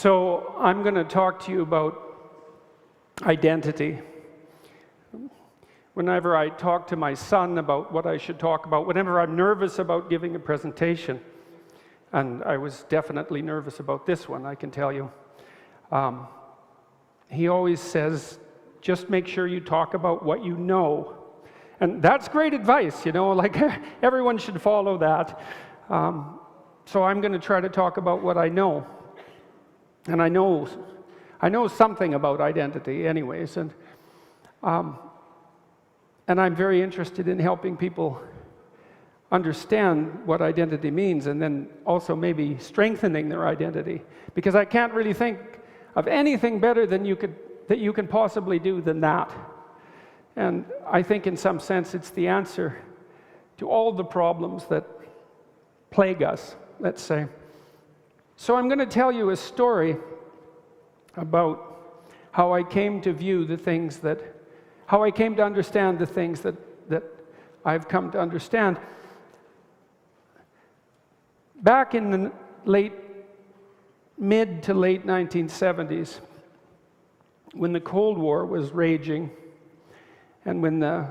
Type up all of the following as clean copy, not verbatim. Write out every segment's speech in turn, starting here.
So I'm going to talk to you about identity. Whenever I talk to my son about what I should talk about, whenever I'm nervous about giving a presentation, and I was definitely nervous about this one, I can tell you, he always says, just make sure you talk about what you know. And that's great advice, you know, like everyone should follow that. So I'm going to try to talk about what I know. And I know something about identity anyways, and I'm very interested in helping people understand what identity means, and then also maybe strengthening their identity, because I can't really think of anything better than that you can possibly do than that. And I think in some sense it's the answer to all the problems that plague us, let's say. So I'm going to tell you a story about how I came to how I came to understand the things that I've come to understand. Back in the mid to late 1970s, when the Cold War was raging, and when the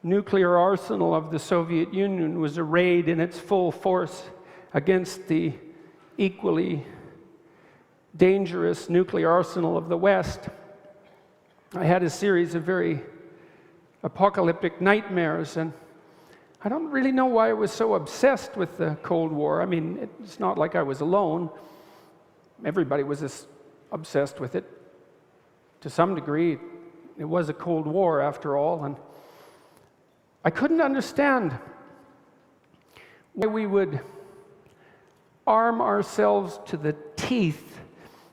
nuclear arsenal of the Soviet Union was arrayed in its full force against the equally dangerous nuclear arsenal of the West, I had a series of very apocalyptic nightmares, and I don't really know why I was so obsessed with the Cold War. I mean, it's not like I was alone. Everybody was obsessed with it to some degree. It was a Cold War after all, and I couldn't understand why we would arm ourselves to the teeth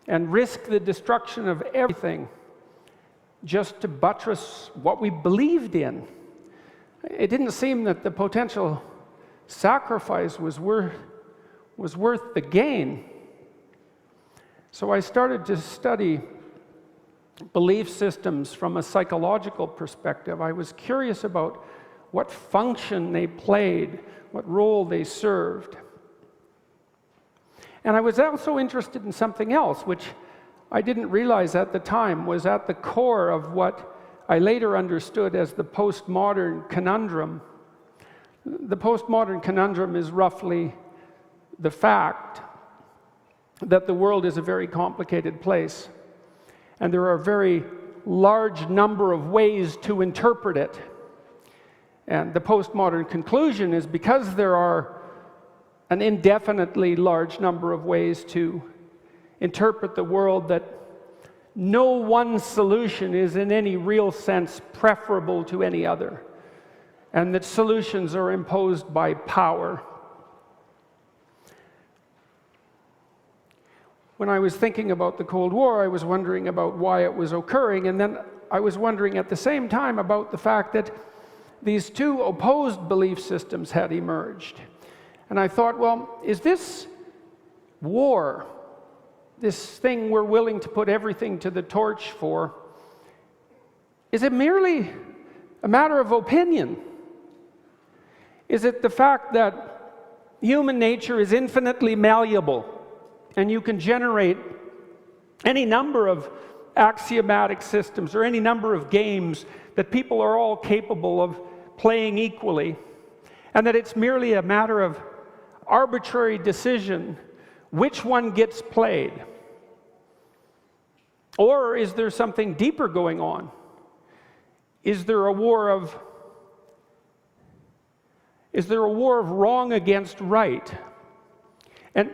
and risk the destruction of everything just to buttress what we believed in. It didn't seem that the potential sacrifice was worth the gain. So I started to study belief systems from a psychological perspective. I was curious about what function they played, what role they served. And I was also interested in something else, which I didn't realize at the time was at the core of what I later understood as the postmodern conundrum. The postmodern conundrum is roughly the fact that the world is a very complicated place, and there are a very large number of ways to interpret it. And the postmodern conclusion is because there are an indefinitely large number of ways to interpret the world, that no one solution is in any real sense preferable to any other, and that solutions are imposed by power. When I was thinking about the Cold War, I was wondering about why it was occurring, and then I was wondering at the same time about the fact that these two opposed belief systems had emerged. And I thought, well, is this war, this thing we're willing to put everything to the torch for, is it merely a matter of opinion? Is it the fact that human nature is infinitely malleable, and you can generate any number of axiomatic systems or any number of games that people are all capable of playing equally, and that it's merely a matter of arbitrary decision which one gets played? Or is there something deeper going on? Is there a war of wrong against right? And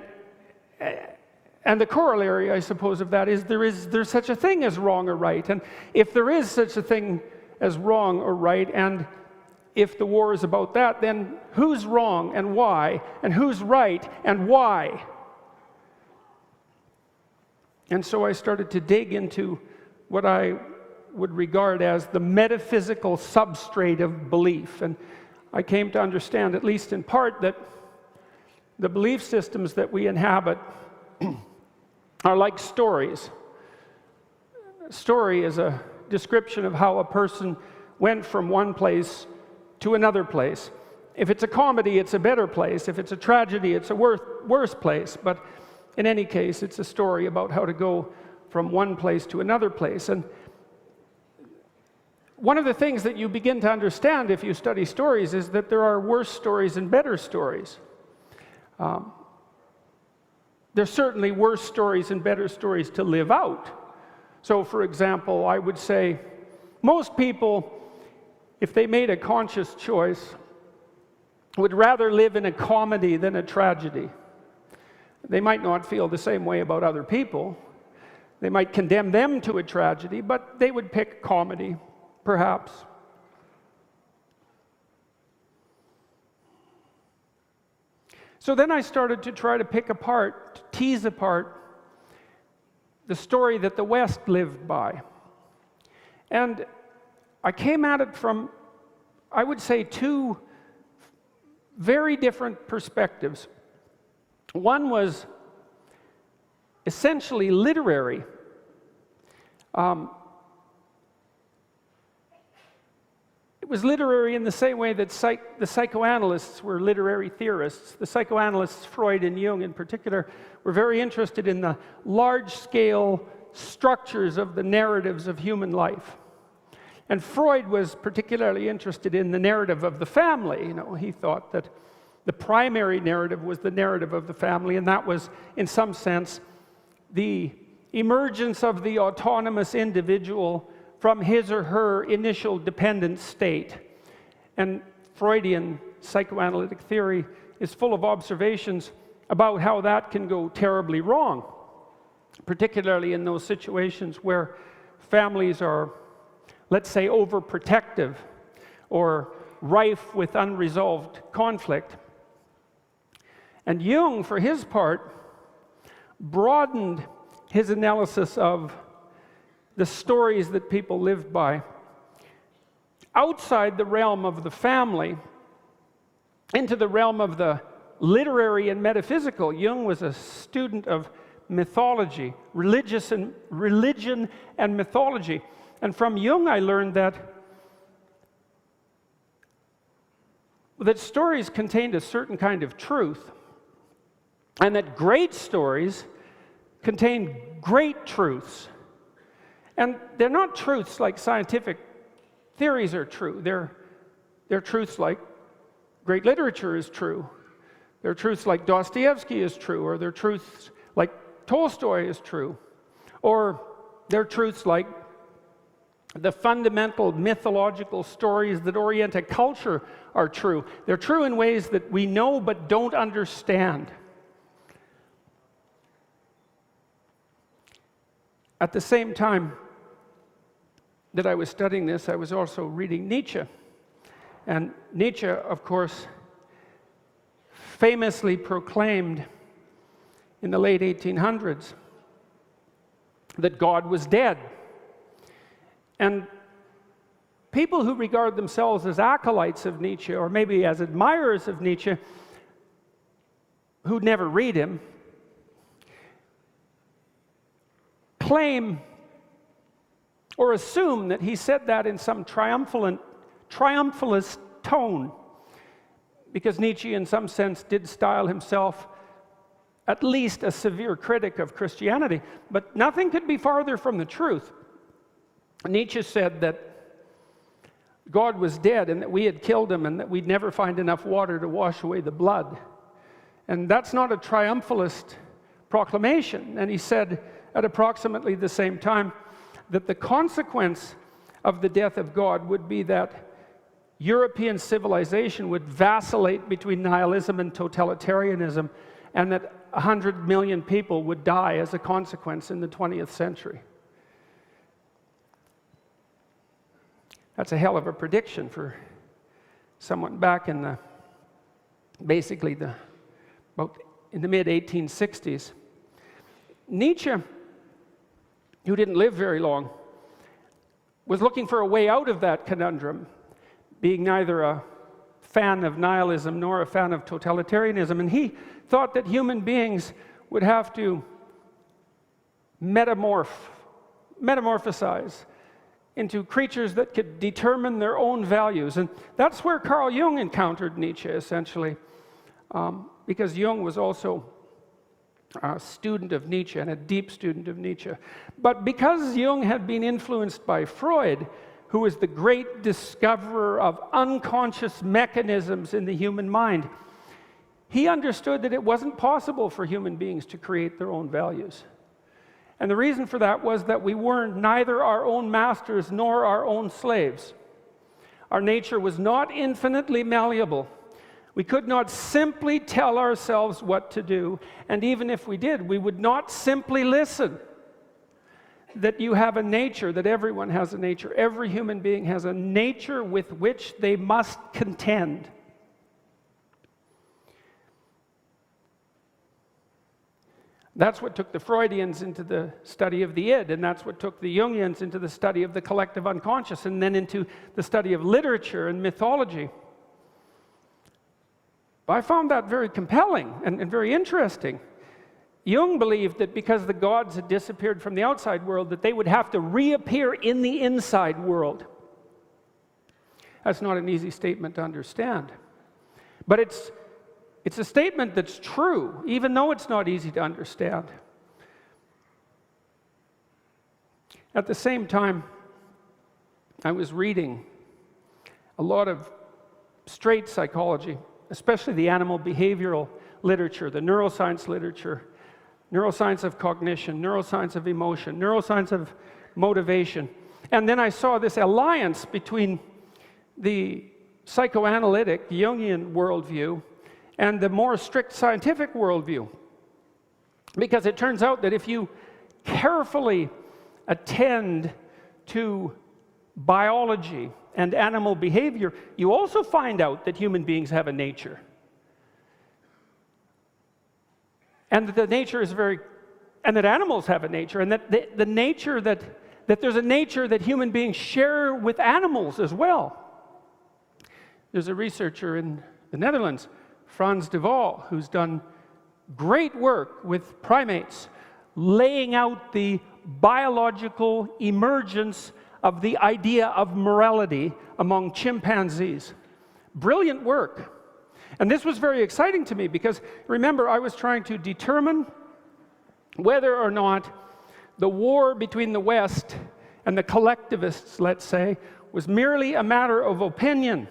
the corollary, I suppose, of that is there's such a thing as wrong or right. And if there is such a thing as wrong or right, and if the war is about that, then who's wrong and why? And who's right and why? And so I started to dig into what I would regard as the metaphysical substrate of belief. And I came to understand, at least in part, that the belief systems that we inhabit are like stories. A story is a description of how a person went from one place to another place. If it's a comedy, it's a better place. If it's a tragedy, it's a worse place. But in any case, it's a story about how to go from one place to another place. And one of the things that you begin to understand if you study stories is that there are worse stories and better stories. There's certainly worse stories and better stories to live out. So, for example, I would say most people, if they made a conscious choice, would rather live in a comedy than a tragedy. They might not feel the same way about other people. They might condemn them to a tragedy, but they would pick comedy, perhaps. So then I started to try to pick apart, to tease apart the story that the West lived by. And I came at it from, I would say, two very different perspectives. One was essentially literary. It was literary in the same way that the psychoanalysts were literary theorists. The psychoanalysts, Freud and Jung in particular, were very interested in the large-scale structures of the narratives of human life. And Freud was particularly interested in the narrative of the family. You know, he thought that the primary narrative was the narrative of the family, and that was, in some sense, the emergence of the autonomous individual from his or her initial dependent state. And Freudian psychoanalytic theory is full of observations about how that can go terribly wrong, particularly in those situations where families are, let's say, overprotective or rife with unresolved conflict. And Jung, for his part, broadened his analysis of the stories that people lived by outside the realm of the family into the realm of the literary and metaphysical. Jung was a student of mythology, religion and mythology. And from Jung I learned that stories contained a certain kind of truth, and that great stories contain great truths. And they're not truths like scientific theories are true. They're truths like great literature is true. They're truths like Dostoevsky is true, or they're truths like Tolstoy is true. Or they're truths like the fundamental mythological stories that orient a culture are true. They're true in ways that we know but don't understand. At the same time that I was studying this, I was also reading Nietzsche. And Nietzsche, of course, famously proclaimed in the late 1800s that God was dead. And people who regard themselves as acolytes of Nietzsche, or maybe as admirers of Nietzsche, who never read him, claim or assume that he said that in some triumphalist tone, because Nietzsche, in some sense, did style himself at least a severe critic of Christianity. But nothing could be farther from the truth. Nietzsche said that God was dead and that we had killed him and that we'd never find enough water to wash away the blood. And that's not a triumphalist proclamation. And he said at approximately the same time that the consequence of the death of God would be that European civilization would vacillate between nihilism and totalitarianism, and that 100 million people would die as a consequence in the 20th century. That's a hell of a prediction for someone back in the mid-1860s. Nietzsche, who didn't live very long, was looking for a way out of that conundrum, being neither a fan of nihilism nor a fan of totalitarianism. And he thought that human beings would have to metamorphosize into creatures that could determine their own values. And that's where Carl Jung encountered Nietzsche, essentially, because Jung was also a student of Nietzsche and a deep student of Nietzsche. But because Jung had been influenced by Freud, who was the great discoverer of unconscious mechanisms in the human mind, he understood that it wasn't possible for human beings to create their own values. And the reason for that was that we were neither our own masters nor our own slaves. Our nature was not infinitely malleable. We could not simply tell ourselves what to do, and even if we did, we would not simply listen. That you have a nature, that everyone has a nature. Every human being has a nature with which they must contend. That's what took the Freudians into the study of the id, and that's what took the Jungians into the study of the collective unconscious, and then into the study of literature and mythology. I found that very compelling and very interesting. Jung believed that because the gods had disappeared from the outside world, that they would have to reappear in the inside world. That's not an easy statement to understand. But it's a statement that's true, even though it's not easy to understand. At the same time, I was reading a lot of straight psychology, especially the animal behavioral literature, the neuroscience literature, neuroscience of cognition, neuroscience of emotion, neuroscience of motivation. And then I saw this alliance between the psychoanalytic Jungian worldview and the more strict scientific worldview. Because it turns out that if you carefully attend to biology and animal behavior, you also find out that human beings have a nature. And that the nature is and that animals have a nature, and that the nature that there's a nature that human beings share with animals as well. There's a researcher in the Netherlands, Frans de Waal, who's done great work with primates, laying out the biological emergence of the idea of morality among chimpanzees. Brilliant work. And this was very exciting to me because, remember, I was trying to determine whether or not the war between the West and the collectivists, let's say, was merely a matter of opinion,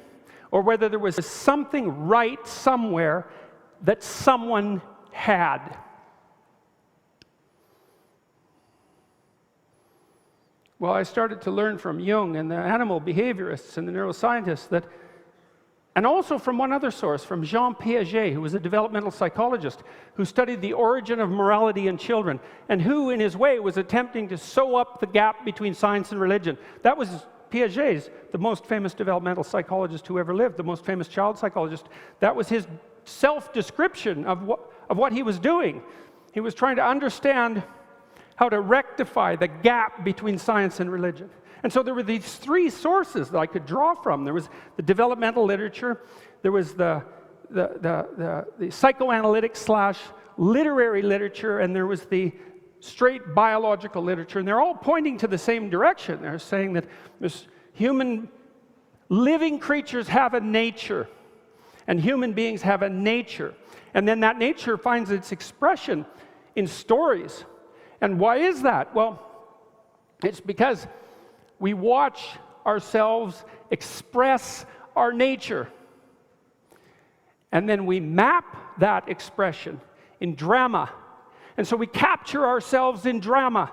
or whether there was something right somewhere that someone had. Well, I started to learn from Jung and the animal behaviorists and the neuroscientists that, and also from one other source, from Jean Piaget, who was a developmental psychologist who studied the origin of morality in children, and who, in his way, was attempting to sew up the gap between science and religion. That was Piaget's, the most famous developmental psychologist who ever lived, the most famous child psychologist. That was his self-description of what he was doing. He was trying to understand how to rectify the gap between science and religion. And so there were these three sources that I could draw from. There was the developmental literature, there was the psychoanalytic / literary literature, and there was the straight biological literature, and they're all pointing to the same direction. They're saying that human living creatures have a nature, and human beings have a nature. And then that nature finds its expression in stories. And why is that? Well, it's because we watch ourselves express our nature, and then we map that expression in drama. And so we capture ourselves in drama.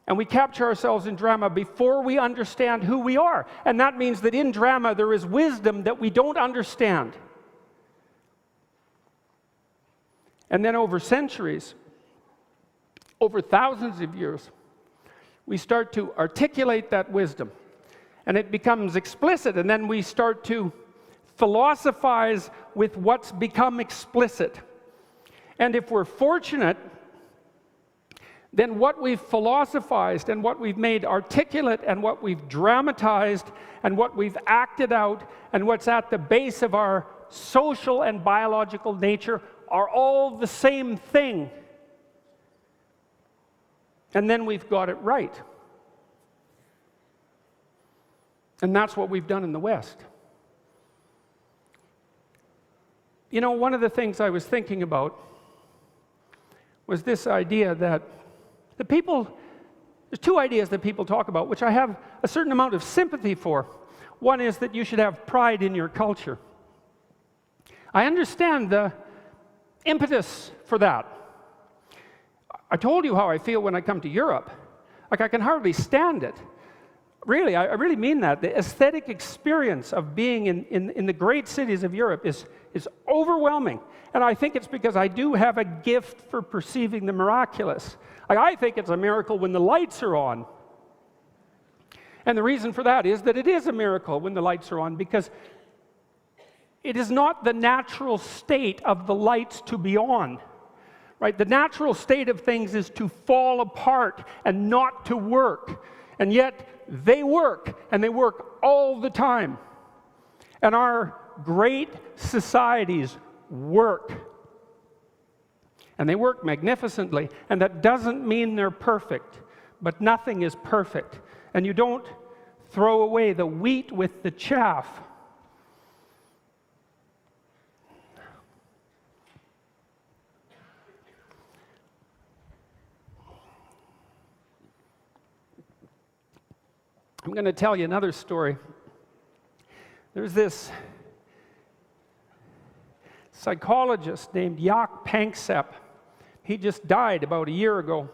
And we capture ourselves in drama before we understand who we are. And that means that in drama there is wisdom that we don't understand. And then over centuries, over thousands of years, we start to articulate that wisdom. And it becomes explicit, and then we start to philosophize with what's become explicit. And if we're fortunate, then what we've philosophized and what we've made articulate and what we've dramatized and what we've acted out and what's at the base of our social and biological nature are all the same thing. And then we've got it right. And that's what we've done in the West. You know, one of the things I was thinking about was this idea that there's two ideas that people talk about, which I have a certain amount of sympathy for. One is that you should have pride in your culture. I understand the impetus for that. I told you how I feel when I come to Europe. Like, I can hardly stand it. Really, I really mean that. The aesthetic experience of being in the great cities of Europe is overwhelming. And I think it's because I do have a gift for perceiving the miraculous. Like, I think it's a miracle when the lights are on. And the reason for that is that it is a miracle when the lights are on, because it is not the natural state of the lights to be on. Right? The natural state of things is to fall apart and not to work. And yet, they work, and they work all the time. And our great societies work. And they work magnificently. And that doesn't mean they're perfect, but nothing is perfect. And you don't throw away the wheat with the chaff. I'm going to tell you another story. There's this psychologist named Jaak Panksepp. He just died about a year ago.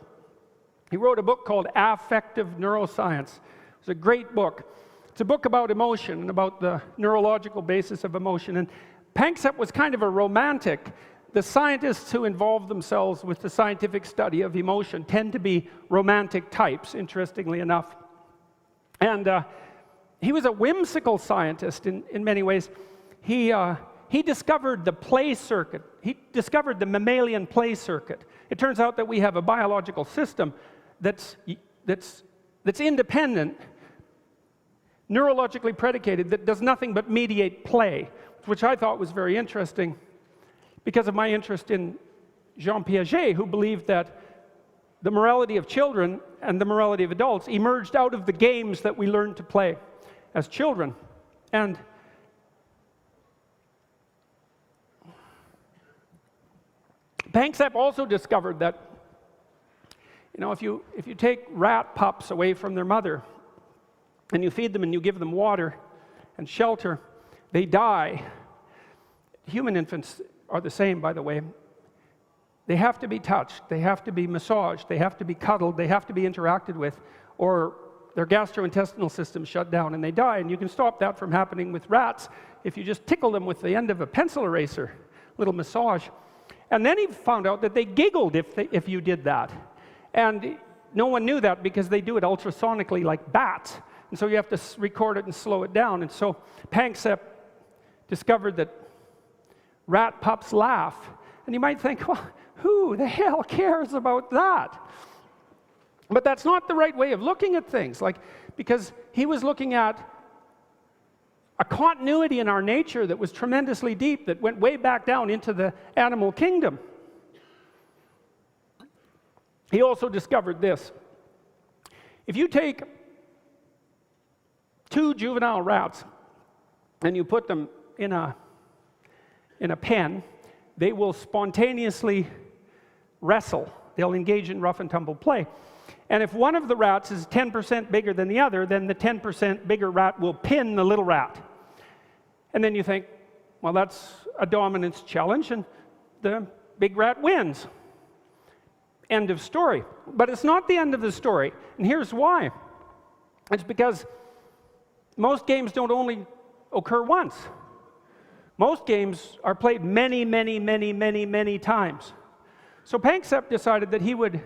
He wrote a book called Affective Neuroscience. It's a great book. It's a book about emotion and about the neurological basis of emotion. And Panksepp was kind of a romantic. The scientists who involve themselves with the scientific study of emotion tend to be romantic types, interestingly enough. And he was a whimsical scientist in many ways. He discovered the play circuit. He discovered the mammalian play circuit. It turns out that we have a biological system that's independent, neurologically predicated, that does nothing but mediate play, which I thought was very interesting because of my interest in Jean Piaget, who believed that the morality of children and the morality of adults emerged out of the games that we learned to play as children. And Panksepp also discovered that, if you take rat pups away from their mother and you feed them and you give them water and shelter, they die. Human infants are the same, by the way. They have to be touched, they have to be massaged, they have to be cuddled, they have to be interacted with, or their gastrointestinal systems shut down and they die. And you can stop that from happening with rats if you just tickle them with the end of a pencil eraser, little massage. And then he found out that they giggled if you did that. And no one knew that because they do it ultrasonically like bats. And so you have to record it and slow it down. And so Panksepp discovered that rat pups laugh. And you might think, well, who the hell cares about that? But that's not the right way of looking at things, because he was looking at a continuity in our nature that was tremendously deep, that went way back down into the animal kingdom. He also discovered this. If you take 2 juvenile rats and you put them in a pen, they will spontaneously wrestle. They'll engage in rough and tumble play. And if one of the rats is 10% bigger than the other, then the 10% bigger rat will pin the little rat. And then you think, well, that's a dominance challenge, and the big rat wins. End of story. But it's not the end of the story, and here's why. It's because most games don't only occur once. Most games are played many, many, many, many, many times. So Panksepp decided that he would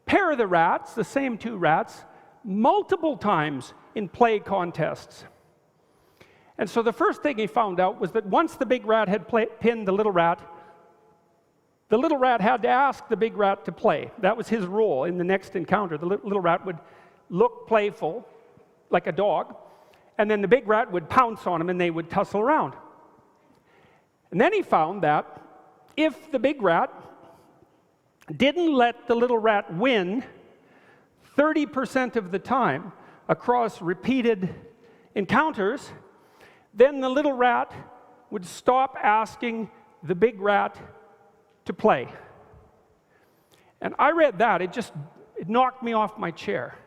pair the rats, the same 2 rats, multiple times in play contests. And so the first thing he found out was that once the big rat had pinned the little rat had to ask the big rat to play. That was his role in the next encounter. The little rat would look playful, like a dog, and then the big rat would pounce on him and they would tussle around. And then he found that if the big rat didn't let the little rat win 30% of the time across repeated encounters, then the little rat would stop asking the big rat to play. And I read that, it knocked me off my chair.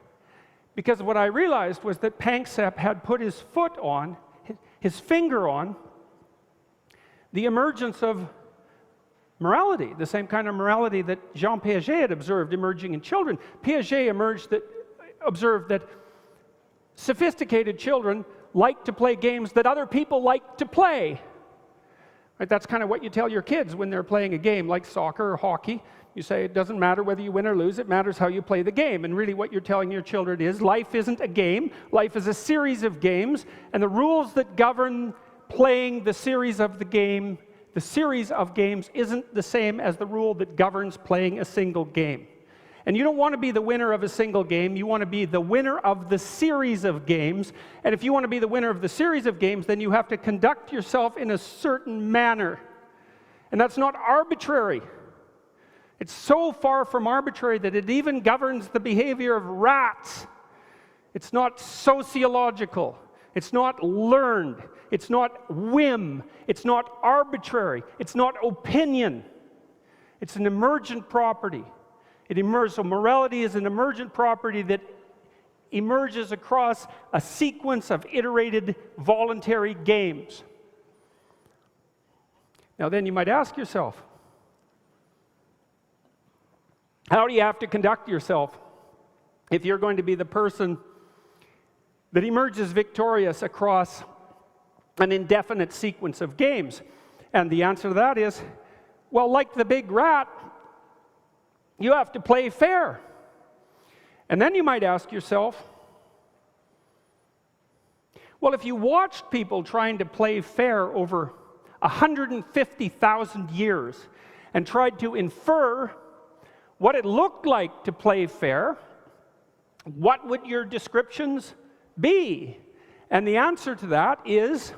Because what I realized was that Panksepp had put his foot on, his finger on, the emergence of morality, the same kind of morality that Jean Piaget had observed emerging in children. Piaget observed that sophisticated children like to play games that other people like to play. Right? That's kind of what you tell your kids when they're playing a game like soccer or hockey. You say it doesn't matter whether you win or lose, it matters how you play the game. And really what you're telling your children is life isn't a game, life is a series of games, and the rules that govern playing the series of games isn't the same as the rule that governs playing a single game. And you don't want to be the winner of a single game, you want to be the winner of the series of games. And if you want to be the winner of the series of games, then you have to conduct yourself in a certain manner. And that's not arbitrary. It's so far from arbitrary that it even governs the behavior of rats. It's not sociological. It's not learned. It's not whim. It's not arbitrary. It's not opinion. It's an emergent property. So morality is an emergent property that emerges across a sequence of iterated voluntary games. Now then you might ask yourself, how do you have to conduct yourself if you're going to be the person that emerges victorious across an indefinite sequence of games? And the answer to that is, well, like the big rat, you have to play fair. And then you might ask yourself, well, if you watched people trying to play fair over 150,000 years and tried to infer what it looked like to play fair, what would your descriptions be? And the answer to that is,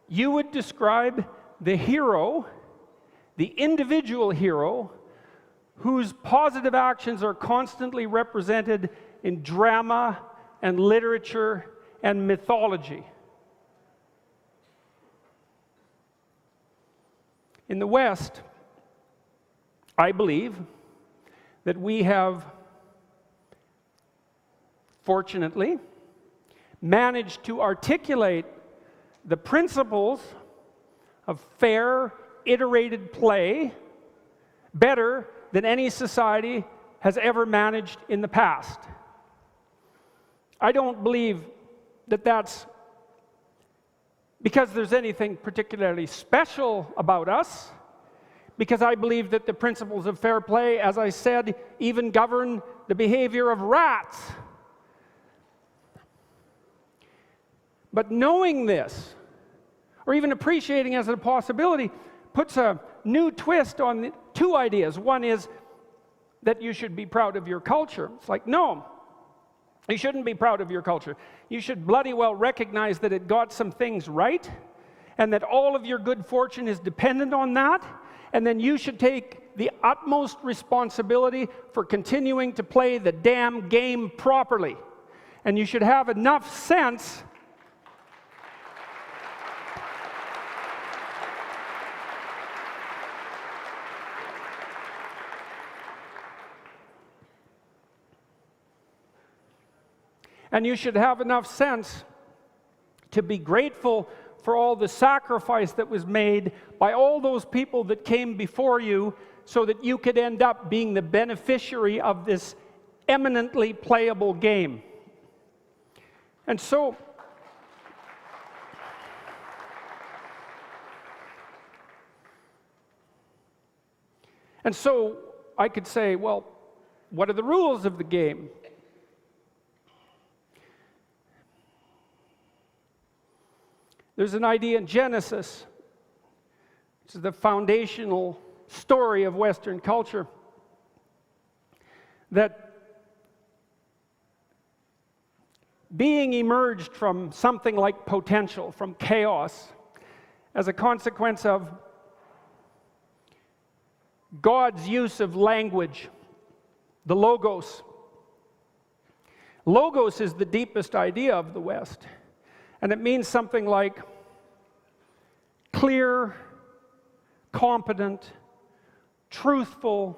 you would describe the hero, the individual hero, whose positive actions are constantly represented in drama and literature and mythology. In the West, I believe that we have, fortunately, managed to articulate the principles of fair, iterated play better than any society has ever managed in the past. I don't believe that that's because there's anything particularly special about us, because I believe that the principles of fair play, as I said, even govern the behavior of rats. But knowing this, or even appreciating as a possibility, puts a new twist on two ideas. One is that you should be proud of your culture. It's like, no, you shouldn't be proud of your culture. You should bloody well recognize that it got some things right, and that all of your good fortune is dependent on that, and then you should take the utmost responsibility for continuing to play the damn game properly. And you should have enough sense to be grateful for all the sacrifice that was made by all those people that came before you, so that you could end up being the beneficiary of this eminently playable game. And so I could say, well, what are the rules of the game? There's an idea in Genesis, which is the foundational story of Western culture, that being emerged from something like potential, from chaos, as a consequence of God's use of language, the Logos. Logos is the deepest idea of the West. And it means something like clear, competent, truthful,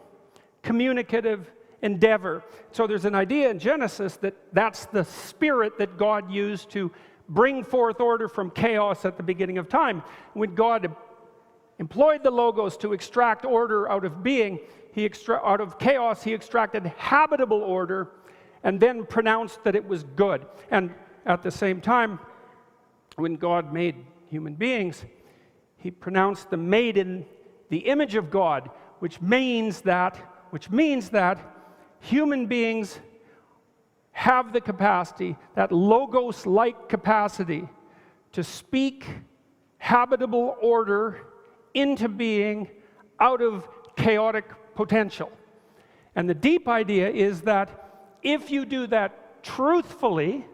communicative endeavor. So there's an idea in Genesis that that's the spirit that God used to bring forth order from chaos at the beginning of time. When God employed the Logos to extract order out of being, out of chaos, he extracted habitable order and then pronounced that it was good. And at the same time, when God made human beings, he pronounced them made in the image of God, which means that human beings have the capacity, that Logos-like capacity, to speak habitable order into being out of chaotic potential. And the deep idea is that if you do that truthfully,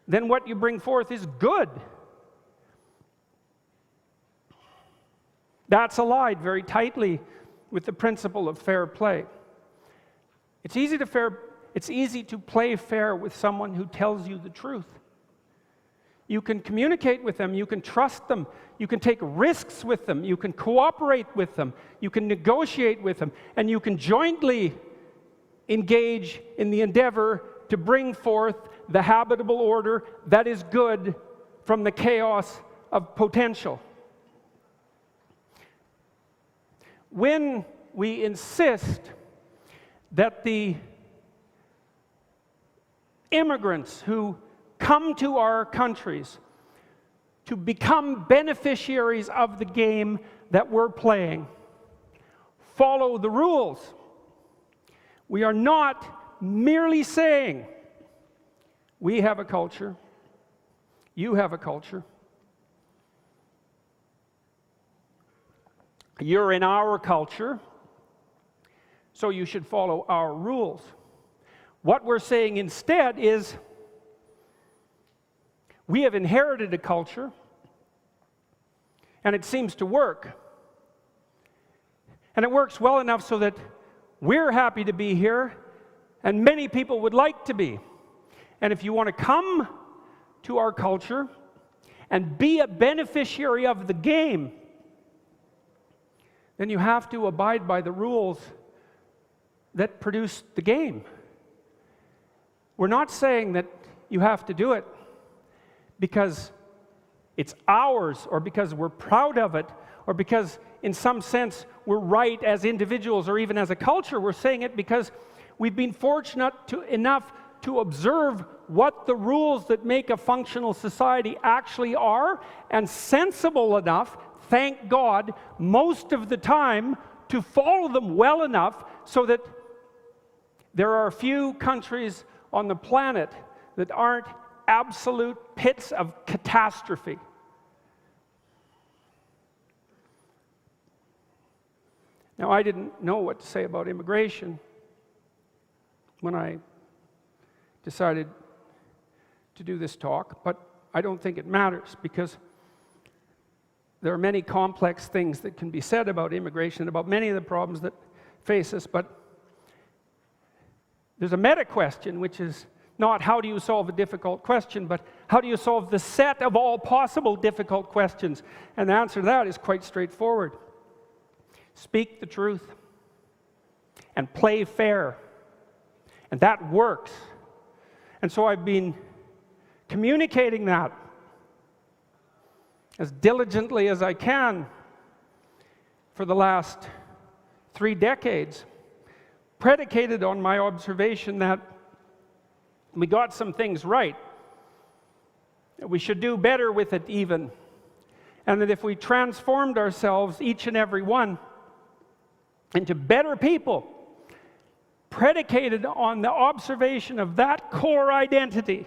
then what you bring forth is good. That's allied very tightly with the principle of fair play. It's easy to play fair with someone who tells you the truth. You can communicate with them, you can trust them, you can take risks with them, you can cooperate with them, you can negotiate with them, and you can jointly engage in the endeavor to bring forth the habitable order that is good from the chaos of potential. When we insist that the immigrants who come to our countries to become beneficiaries of the game that we're playing follow the rules, we are not merely saying, we have a culture, you have a culture, you're in our culture, so you should follow our rules. What we're saying instead is, we have inherited a culture, and it seems to work. And it works well enough so that we're happy to be here, and many people would like to be. And if you want to come to our culture and be a beneficiary of the game, then you have to abide by the rules that produce the game. We're not saying that you have to do it because it's ours, or because we're proud of it, or because in some sense we're right as individuals or even as a culture. We're saying it because we've been fortunate enough to observe what the rules that make a functional society actually are, and sensible enough, thank God, most of the time to follow them well enough so that there are a few countries on the planet that aren't absolute pits of catastrophe. Now, I didn't know what to say about immigration when I decided to do this talk, but I don't think it matters, because there are many complex things that can be said about immigration, about many of the problems that face us, but there's a meta question, which is not how do you solve a difficult question, but how do you solve the set of all possible difficult questions? And the answer to that is quite straightforward. Speak the truth and play fair. And that works. And so I've been communicating that as diligently as I can for the last 3 decades, predicated on my observation that we got some things right, that we should do better with it even, and that if we transformed ourselves, each and every one, into better people, predicated on the observation of that core identity,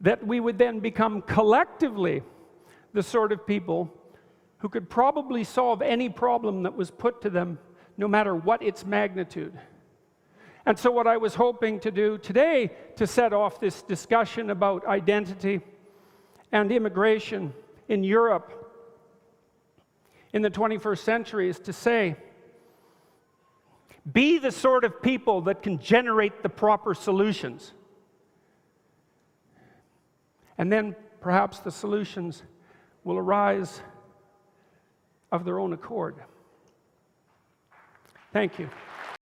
that we would then become collectively the sort of people who could probably solve any problem that was put to them, no matter what its magnitude. And so what I was hoping to do today to set off this discussion about identity and immigration in Europe in the 21st century is to say, be the sort of people that can generate the proper solutions. And then perhaps the solutions will arise of their own accord. Thank you.